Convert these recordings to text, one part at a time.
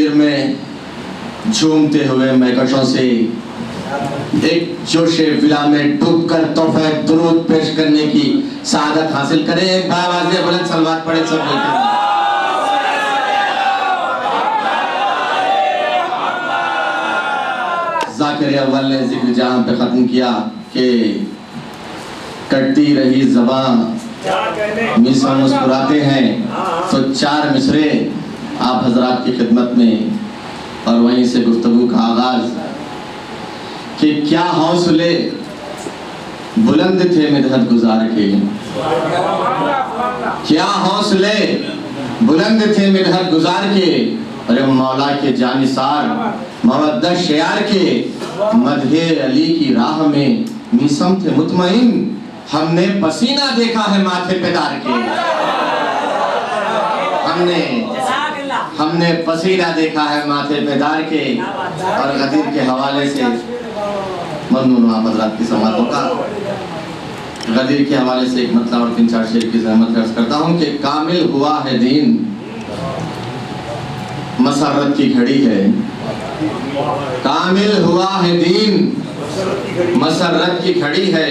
गदीर में झूमते हुए महकशों से एक जोशे विला में डूबकर तोहफे दुरूद पेश करने की सआदत हासिल करें। एक बार आवाज़ बुलंद सलवात पढ़े सब मिलकर। ज़ाकिर अव्वल ने जिक्र जहां पे खत्म किया कि कटती रही ज़बान मिसरा मुस्कुराते हैं, तो 4 मिसरे आप हजरात की खिदमत में और वहीं से गुफ्तगू का आगाज कि क्या हौसले बुलंद थे मिदहत गुजार के, क्या हौसले बुलंद थे मिदहत गुजार के, अरे मौला के जानिसार मवद्दत शेयार के, मदहे अली की राह में मीसम थे मुतमईन, हमने पसीना देखा है माथे पे दार के, हमने पसीना देखा है माथे पे दार के। और गदीर के हवाले से ममनून आप हज़रात की समातों का गदीर के हवाले से एक मतलब और 3-4 शेर की ज़हमत अर्ज़ करता हूँ कि कामिल हुआ है दीन मसरत की घड़ी है, कामिल हुआ है दीन मसरत की घड़ी है,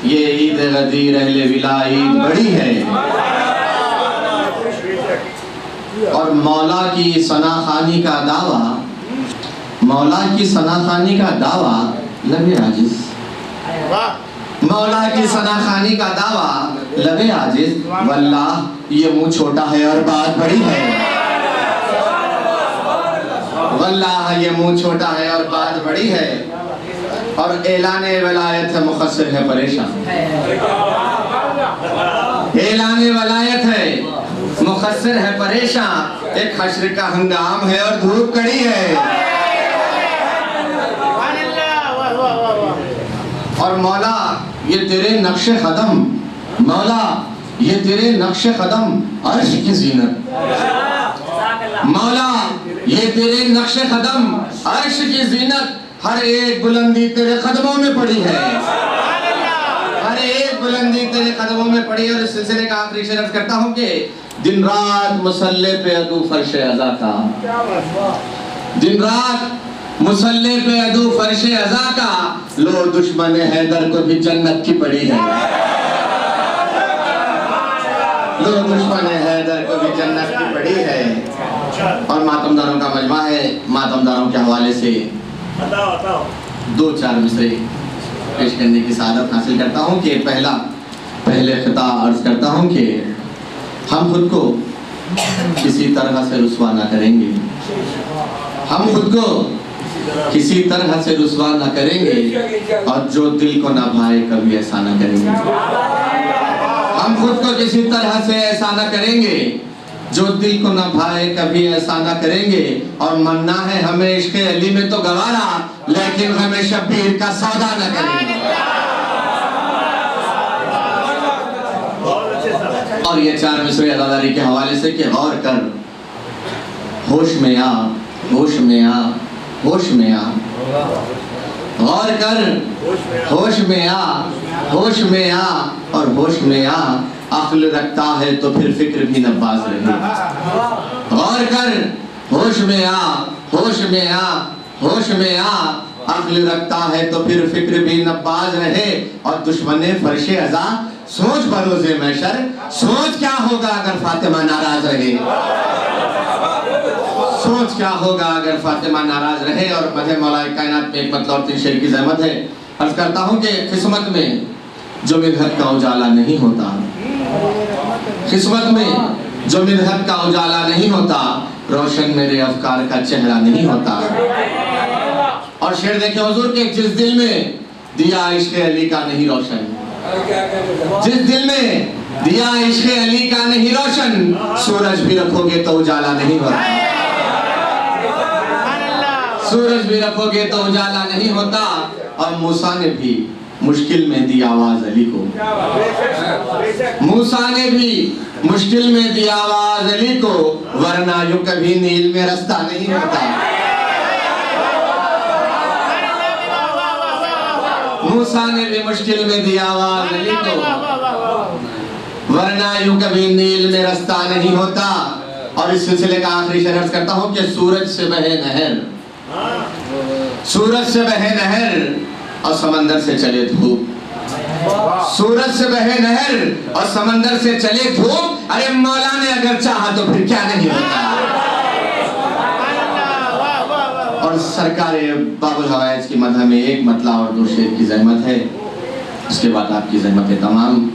ये ईद गदीर अहले विला ईद बड़ी है। और मौला की सनाखानी का दावा, मौला की सनाखानी का दावा लबे आजिज, मौला की सनाखानी का दावा लबे आजिज, वल्लाह ये मुंह छोटा है और बात बड़ी है, वल्लाह ये मुंह छोटा है और बात बड़ी है। और ऐलाने वलायत है मुखस्सिर है परेशान, ऐलाने वलायत है मुखस्सिर है परेशान, एक हश्र का हंगाम है और धूप कड़ी है। और मौला ये तेरे नक्शे कदम, मौला ये तेरे नक्शे कदम अर्श की जीनत, मौला ये तेरे नक्शे कदम अर्श की जीनत, हर एक बुलंदी तेरे कदमों में पड़ी है, हर एक बुलंदी तेरे कदमों में पड़ी है। और इस सिलसिले का आखिरी शेर अर्ज़ करता हूँ कि दिन रात मुसल्ले पे अदू फर्श अज़ा का, दिन रात मुसल्ले पे अदू फर्श अज़ा का, लो दुश्मन हैदर को भी जन्नत की पड़ी है, लो दुश्मन हैदर को भी जन्नत की पड़ी है। और मातमदारों का मजमा है, मातमदारों के हवाले से 2-4 मिसरे पेश करने की सआदत हासिल करता हूँ कि पहले खिताब अर्ज करता हूँ कि हम खुद को किसी तरह से रुस्वा ना करेंगे, हम खुद को किसी तरह से रुस्वा ना करेंगे, और जो दिल को ना भाए कभी ऐसा ना करेंगे, हम खुद को किसी तरह से ऐसा ना करेंगे, जो दिल को ना भाए कभी ऐसा ना करेंगे। और मन्ना है हमें इश्क़ अली में तो गवारा, लेकिन हमें शब्बीर का सौदा ना करेंगे। और ये 4 मिसरे अज़ादारी के हवाले से कि गौर कर, होश में आ, होश में आ, होश में आ, गौर कर, होश में आ, होश में आ, और होश में आ, अक्ल रखता है तो फिर फिक्र भी नब्बाज रहे। गौर कर, होश में आ, होश में आ, होश में आ, अक्ल रखता है तो फिर फिक्र भी नब्बाज रहे। और दुश्मने फर्शे अज़ा सोच बरोज़े महशर, सोच क्या होगा अगर फातिमा नाराज रहे, सोच क्या होगा अगर फातिमा नाराज रहे। और मज़े मौला कायनात में एक मतलब और 3 शेर की ज़हमत है। अर्ज़ करता हूँ कि किस्मत में जो मिदहत का उजाला नहीं होता, किस्मत में जो मिदहत का उजाला नहीं होता, रोशन मेरे अफकार का चेहरा नहीं होता। और शेर देखे हुजूर के, जिस दिल में दिया इश्क़ अली का नहीं रोशन, जिस दिल में दिया इश्क़ अली का नहीं रोशन, सूरज भी रखोगे तो उजाला नहीं होता, सूरज भी रखोगे तो उजाला नहीं होता। और मूसा ने भी मुश्किल में दी आवाज अली को, मूसा ने भी मुश्किल में दी आवाज अली को, वरना यूं कभी नील में रास्ता नहीं होता। मूसा ने भी मुश्किल में दी आवाज अली को, वरना यूं कभी नील में रास्ता नहीं होता। और इस सिलसिले का आखिरी शेर अर्ज करता हूं कि सूरज से बहे नहर, सूरज से बहे नहर और समंदर से चले धूप, सूरज से बहे नहर और समंदर से चले धूप। अरे मौला ने अगर चाहा तो फिर क्या नहीं होता। और सरकार बाबुल हवाइज की मदह में एक मतला और दो शेर की ज़हमत है, उसके बाद आपकी ज़हमतें तमाम।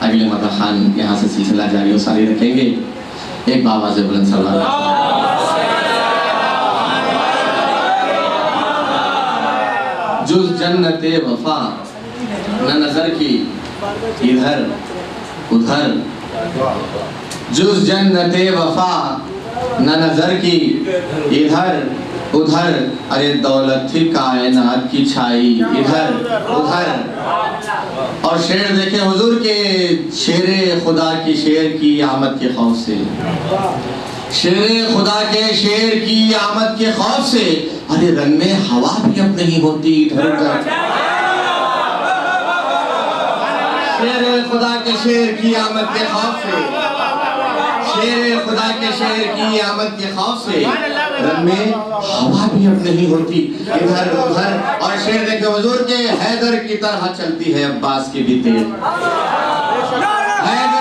अगले मदह खान यहाँ से सिलसिला जारी और सारी रखेंगे। एक बाबा से बुलंद सलाम। जुज़ जन्नते वफा न नजर की इधर उधर, जुज़ जन्नते वफा न नजर की इधर उधर। अरे दौलत थी कायनात की छाई इधर उधर। और शेर देखे हुजूर के, शेरे खुदा की शेर की आमद के खौफ से, शेरे खुदा के शेर की आमद के खौफ से। अरे रंग में हवा भी अब नहीं होती इधर उधर। शेरे खुदा के शेर की आमद के खौफ से, शेरे खुदा के शेर की आमद के खौफ से रंग में हवा भी अब नहीं होती इधर उधर। और शेर देखे हुजूर के, हैदर की तरह चलती है अब्बास की भी तेज, हैदर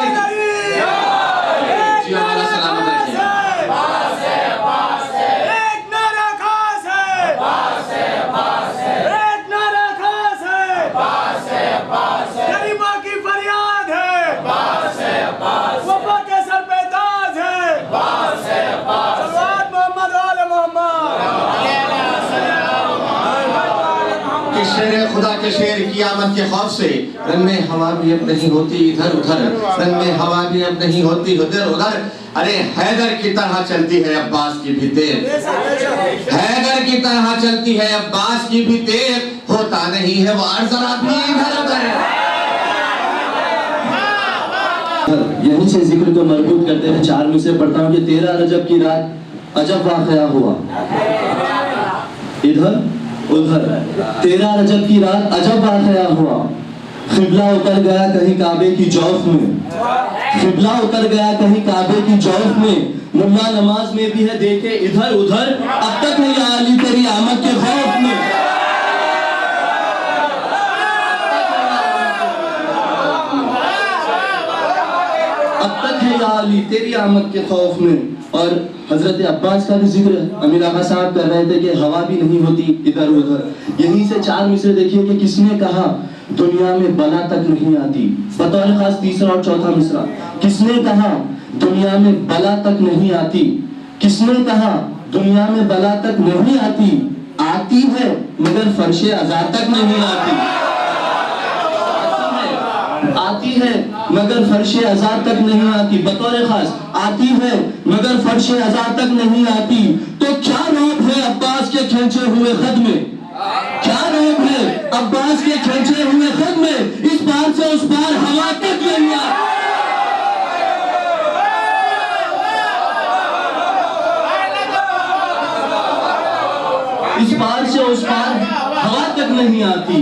शेर खुदा के शेर की आमद के खौफ से रंग में हवा भी अब नहीं होती इधर उधर, रंग में हवा भी अब नहीं होती इधर उधर। अरे हैदर की तरह चलती है अब्बास की भी तेज, हैदर की तरह चलती है अब्बास की भी तेज। होता नहीं है वार जरा भी इधर उधर। यहीं से जिक्र को मजबूत करते हुए 4 मिसरे पढ़ता हूँ कि 13 रजब की रात अजब वाक़या हुआ इधर उधर। 13 रजब की रात अजब वाक़या हुआ, क़िबला उतर गया कहीं काबे की जौफ में, क़िबला उतर गया कहीं काबे की जौफ में। मुल्ला नमाज में भी है देखे इधर उधर, अब तक है या अली तेरी आमद के खौफ में। अब तक है या अली तेरी आमद के खौफ में। और हजरत अब्बास का भी जिक्र अमीर आका साहब कर रहे थे कि हवा भी नहीं होती इधर उधर। यहीं से 4 मिसरे देखिए कि किसने कहा दुनिया में बला तक नहीं आती। बतौर खास तीसरा और चौथा मिसरा, किसने कहा दुनिया में बला तक नहीं आती, किसने कहा दुनिया में बला तक नहीं आती, आती है मगर फर्शे अज़ा तक नहीं आती, आती है मगर फर्शे अज़ा तक नहीं आती। बतौर खास आती है मगर फर्शे अज़ा तक नहीं आती। तो क्या रोब है अब्बास के खींचे हुए खत में, क्या रोब है अब्बास के खींचे हुए खत में। इस पार से उस पार हवा तक नहीं आती, इस पार से उस पार हवा तक नहीं आती,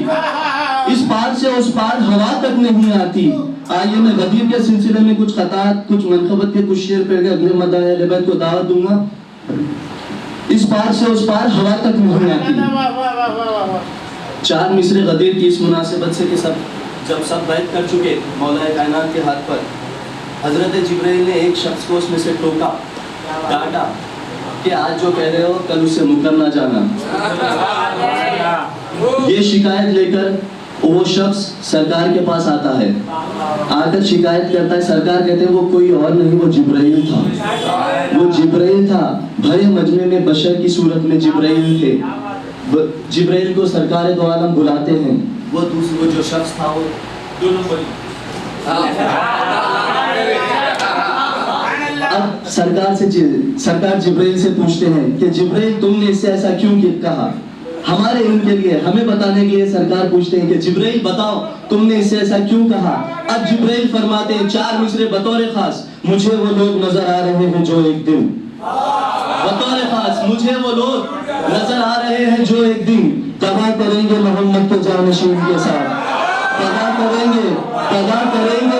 इस पार से उस पार हवा तक नहीं आती। आइए मैं गदीर के सिलसिले में कुछ खतात, कुछ मनकबत के कुछ शेर पढ़ के अगले मदाह लिबत को दावत दूंगा। इस पार से उस पार हवा तक नहीं आती। 4 मिसरे गदीर की इस मुनासिबत से कि जब सब बैठ कर चुके मौला कायनात के हाथ पर, हजरत जिब्राइल ने एक शख्स को उसमें से टोका, डांटा कि आज जो कह रहे हो कल उसे मुकर ना जाना। ये शिकायत लेकर वो शख्स सरकार के पास आता है, आकर शिकायत करता है। सरकार कहते हैं वो कोई और नहीं, वो जिब्राइल था, वो जिब्राइल था। भरे मजमे में बशर की सूरत में जिब्राइल थे। जिब्राइल को सरकार दो आलम बुलाते हैं। वो जो शख्स था वो अब सरकार जिब्राइल से पूछते हैं कि जिब्राइल तुमने इससे ऐसा क्यों कहा। हमारे इल्म के लिए, हमें बताने के लिए सरकार पूछते हैं कि जिब्राइल बताओ तुमने इससे ऐसा क्यों कहा। अब जिब्राइल फरमाते हैं 4 मिसरे बतौर खास, मुझे वो लोग नजर आ रहे हैं जो एक दिन, बतौर खास मुझे वो लोग नजर आ रहे हैं जो एक दिन तबाह करेंगे मोहम्मद के जानशीन के साथ, तबाह करेंगे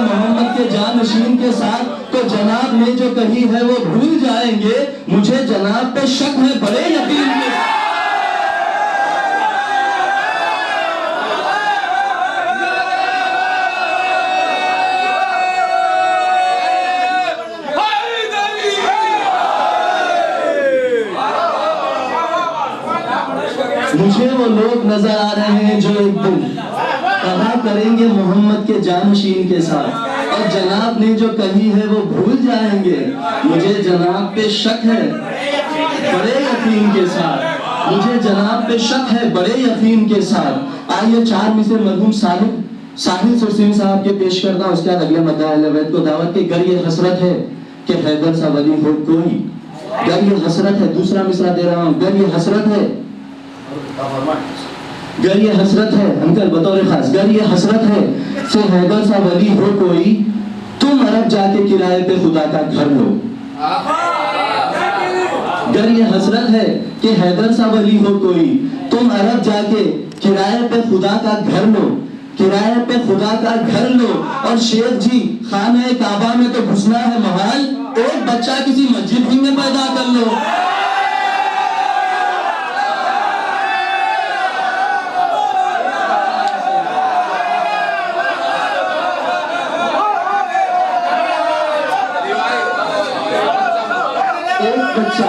मोहम्मद के जानशीन के साथ। तो जनाब ने जो कही है वो भूल जाएंगे, मुझे जनाब पे शक है बड़े यकीन के साथ। मुझे वो लोग नजर आ रहे हैं जो एक दिन कहा करेंगे मोहम्मद के जानशीन के साथ, और जनाब ने जो कही है वो भूल जाएंगे, मुझे जनाब पे शक है बड़े यकीन के साथ, मुझे जनाब पे शक है बड़े यकीन के साथ। आइए 4 मिसरे मरहूम साहिल सुरसिंह साहब के पेश करता हूं, उसके बाद अगले मद्दा अहले बैत को दावत के। गर ये हसरत है कि हैदर सा वली हो कोई, गर ये हसरत है, दूसरा मिसरा दे रहा हूं, गर ये हसरत है, गर ये हसरत है, अंकल बतौर खास, गर ये हसरत है से हैदर सा वली हो कोई, तुम अरब जाके किराए पे खुदा का घर लो। गर ये हसरत है कि हैदर सा वली हो कोई, तुम अरब जाके किराए पे खुदा का घर लो, किराए पे खुदा का घर लो। और शेख जी खाने काबा में तो घुसना है महाल, एक बच्चा किसी मस्जिद ही में पैदा कर लो। एक बच्चा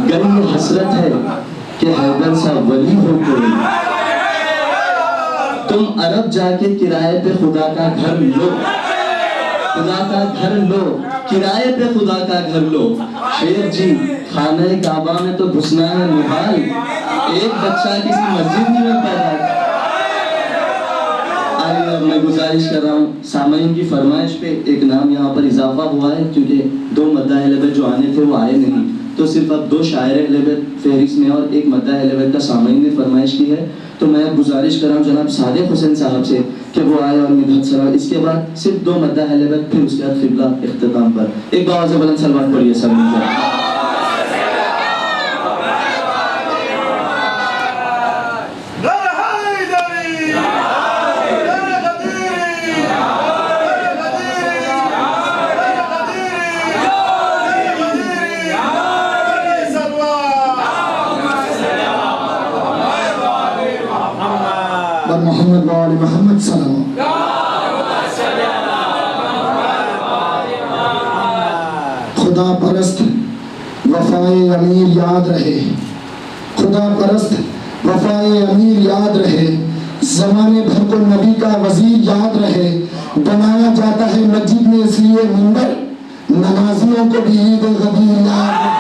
गरीब हसरत है कि हैदर सा वली हो कोई, तुम अरब जाके किराए पे खुदा का घर लो, खुदा का घर लो, किराए पे खुदा का घर लो। शेख जी खाने काबा में तो घुसना है मुहाल, एक बच्चा किसी मस्जिद में पैदा। आइए अब मैं गुजारिश कर रहा हूँ, सामईन की फरमाइश पे एक नाम यहाँ पर इजाफा हुआ है, क्योंकि 2 मद्दा अहले बैत जो आने थे वो आए नहीं, तो सिर्फ अब 2 शायर अहले बैत फहरिस्त में और एक मद्दा अहले बैत का सामईन ने फरमाइश की है। तो मैं अब गुजारिश कर रहा हूँ जनाब सादिक हुसैन साहब से कि वो आए और मिदहत सलाम, इसके बाद सिर्फ 2 मद्दा अहले बैत, फिर उसके बाद क़िबला इख्तिताम पर। एक बार से बुलंद सलवात पढ़िए सब मिलकर। मोहम्मद वाले मोहम्मद सलाम। खुदा परस्त वफाए अमीर याद रहे, खुदा परस्त वफाए अमीर याद रहे, जमाने भर को नबी का वजीर याद रहे। बनाया जाता है मस्जिद में इसलिए मिंबर, नमाजियों को भी ईद गदीर याद रहे।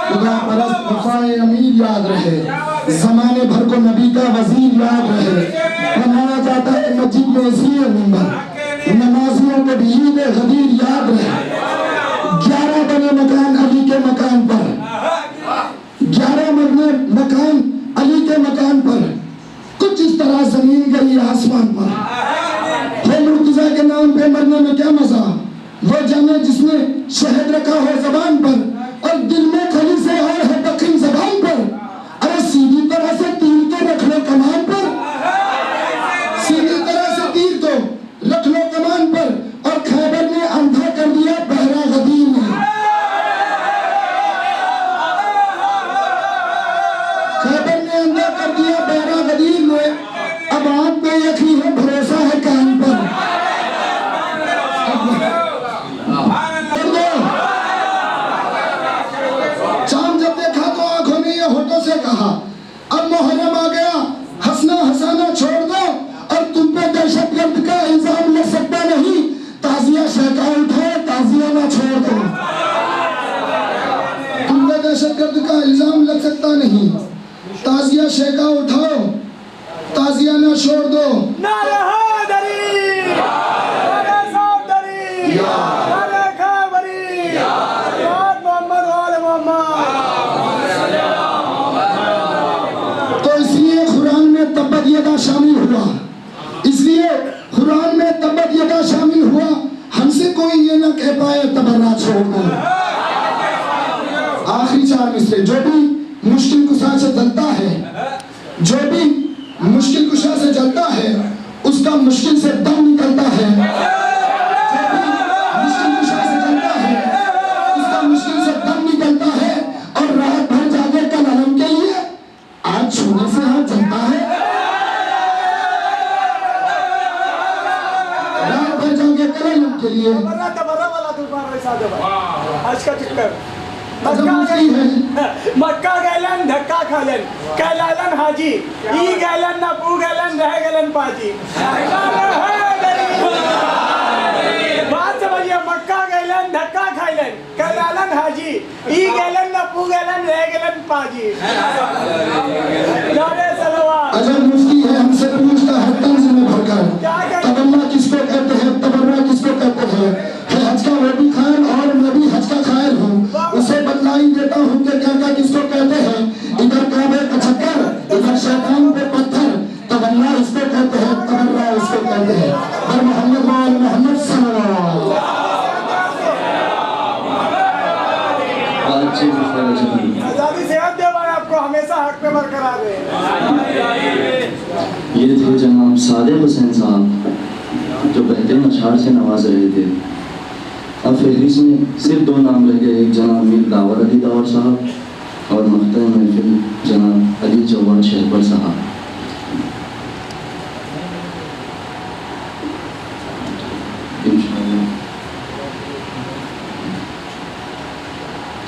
खुदा परस्त वफाए अमीर याद रहे, जमाने भर को नबी का वजीर याद रहे। बनाया जाता है मस्जिद में इसलिए मिंबर, नमाजियों को भी ईद गदीर याद रहे। 11 बने मकान अली के मकान पर, 11 मरने मकान अली के मकान पर, कुछ इस तरह जमीन गई आसमान पर। मुर्तजा के नाम पे मरने में क्या मजा, वो जाने जिसने शहद रखा हो जबान पर और दिल में खली से और है दखिन जबान पर। अरे सीधी तरह से तीर तो रख लो कमान पर, सीधी तरह से तीर तो रख लो कमान पर। और खैबर ने अंधा कर दिया बहरा गदीर ने, खैबर ने अंधा कर दिया बहरा गदीर ने। अब आंख पे यकीन है, भरोसा है कान पर। चांद जब देखा तो आंखों ने ये होठों से कहा, अब मुहर्रम आ गया, हंसना हंसाना छोड़ दो, और तुम पे दहशतगर्द का इल्जाम लग सकता नहीं। ताजिया शहका उठाए, ताजिया ना छोड़ दो। नहीं। ताजिया शेका उठाओ, ताजिया ना छोड़ दो। नारे हैदरी, नारे सावदरी, नारे खैबरी, याद मोहम्मद वाले मोहम्मद। तो इसलिए कुरान में तब्बत यदा शामिल हुआ, इसलिए कुरान में तब्बत यदा शामिल हुआ। हमसे कोई ये ना कह पाए तबर्रा छोड़ दो। आखिरी 4 मिसरे, जो भी मुश्किल कुशा से जलता है, जो भी मुश्किल कुशा से जलता है, उसका मुश्किल से दम निकलता है। जो भी मुश्किल कुशा से जलता है, उसका मुश्किल से दम निकलता है। और रात भर जागे कल अलम के लिए, आज छूने से हाथ जलता है। रात भर जागे कल अलम के लिए। तबर्रा वाला तूफान वैसा दे भाई। आज का चक्कर मक्का गैलन धक्का खालन कैलालन हाजी ई गैलन ना पू गैलन रह गैलन पाजी। बात समझिए, मक्का गैलन धक्का खालन कैलालन हाजी ई गैलन ना पू गैलन रह गैलन पाजी। अजब मुफ्ती है, हमसे पूछता है तंज में भरकर, तबन्ना किसको कहते हैं, तबर्रा किसको कहते हैं। हज का वो भी खायर और मैं भी हज का खायर हूँ, उसे बतलाई देता हूँ कि क्या क्या किसको कहते हैं। इधर काबे का चक्कर, इधर शैतान पे पत्थर, तबन्ना इसको कहते हैं, तबर्रा इसको कहते हैं। और मोहम्मद वाल मोहम्मद सल्लल्लाहु अलैहि वसल्लम। आजादी सेहत दे भाई, आपको हमेशा हक पे बरकरार रहे। ये थे जनाब सादिक हुसैन साहब, जो बेहतरीन अशार से नवाज रहे थे। अब फहरिस्त में सिर्फ 2 नाम रह गए, एक जनाब मीर दावर अली दावर साहब और मख्तम महफिल जनाब अली जवाद शहबर साहब।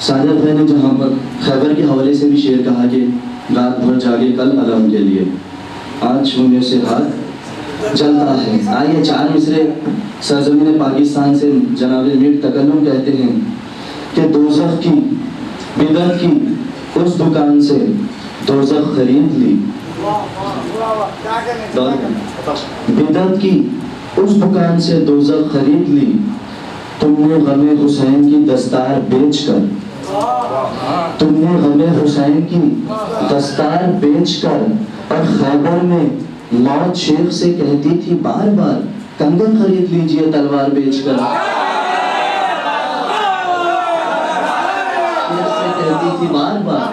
सादिक भाई ने जहाँ पर खैबर के हवाले से भी शेर कहा कि रात भर जागे कल अलम के लिए, आज छूने से हाथ चलता है। आइए 4 मिसरे सरजमीन पाकिस्तान से जनाब मीर तकल्लुम कहते हैं कि दोज़ख की बिदअत की उस दुकान से दोज़ख खरीद ली, बिदअत की उस दुकान से दोज़ख खरीद ली, तुमने गमे हुसैन की दस्तार बेचकर, तुमने गमे हुसैन की दस्तार बेचकर। और खैबर में मौत शेख से कहती थी बार बार, कंगन खरीद लीजिए तलवार बेचकर। शेख से कहती थी बार बार,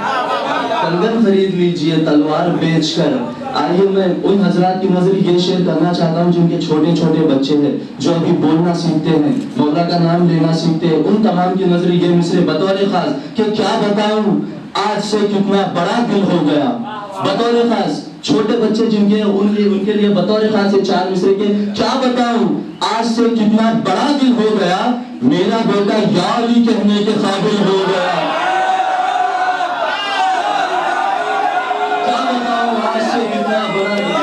कंगन खरीद लीजिए तलवार बेचकर। आइए मैं उन हजरात की नजर ये शेर करना चाहता हूँ जिनके छोटे छोटे बच्चे हैं, जो अभी बोलना सीखते हैं, मौला का नाम लेना सीखते हैं। उन तमाम की नजर ये मिसरे बतौर खास कि क्या बताऊं आज से कितना बड़ा दिल हो गया। बतौर खास छोटे बच्चे जिनके उनके लिए बतौर खास ये 4 मिसरे के, क्या बताऊं आज से कितना बड़ा दिल हो गया, मेरा बेटा या अली कहने के काबिल हो गया। क्या बताऊं आज से कितना बड़ा दिल,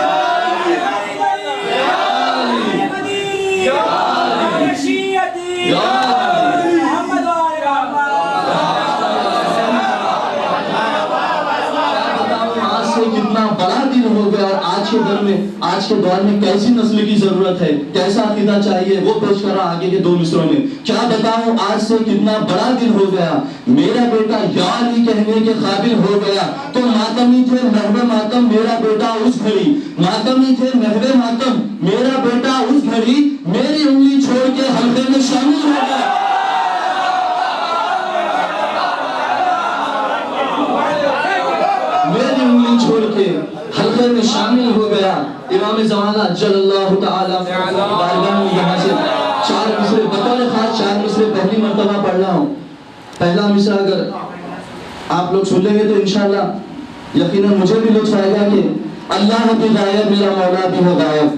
कितना बड़ा दिन हो गया। और आज के दौर में कैसी नस्ल की जरूरत है, कैसा अकीदा चाहिए, वो पेश करा आगे के 2 मिसरों में। क्या बताऊं आज से कितना बड़ा दिन हो गया, मेरा बेटा या अली कहने के काबिल हो गया। तो मातमी थे महवे मातम मेरा बेटा उस घड़ी, मातमी थे महवे मातम मेरा बेटा उस घड़ी, मेरी उंगली छोड़ के हल्के में शामिल हो गया। मेरी उंगली छोड़ के हल्के में शामिल हो गया। इमाम ज़माना जल्लल्लाहु ताला बारगाह में यहाँ से 4 मिसरे बतौर खास 4 मिसरे पहली मर्तबा पढ़ रहा हूँ। पहला मिसरा अगर आप लोग सुन लेंगे तो इंशाअल्लाह यकीनन मुझे भी लुत्फ आएगा कि अल्लाह भी गायब मेरा मौला भी है गायब,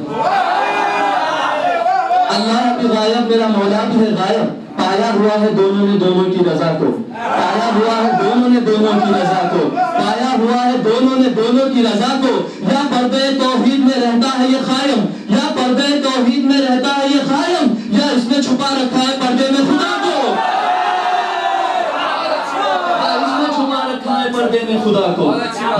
अल्लाह भी गायब मेरा मौला भी है गायब। पाया हुआ है दोनों ने दोनों की रजा को, पाया हुआ है दोनों ने दोनों की रजा को, पाया हुआ है दोनों ने दोनों की रजा को। या पर्दे तौहीद में रहता है ये कायम, या पर्दे तौहीद में रहता है ये कायम, या इसने छुपा रखा है पर्दे में खुदा को, या इसने छुपा रखा है है पर्दे में खुदा को,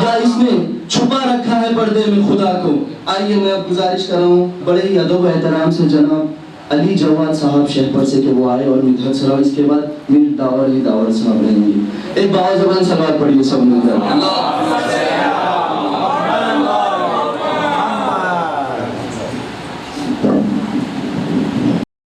या इसने छुपा रखा है पर्दे में खुदा को। आइए मैं अब गुजारिश कर रहा हूँ बड़े ही अदब व एहतराम से जनाब अली जवाद साहब शहपर से कि वो आए और मिदहत सलाम, इसके बाद मीर दावर अली दावर साहब रहेंगे। एक बावजबान सलावत पढ़िए सब मिलकर।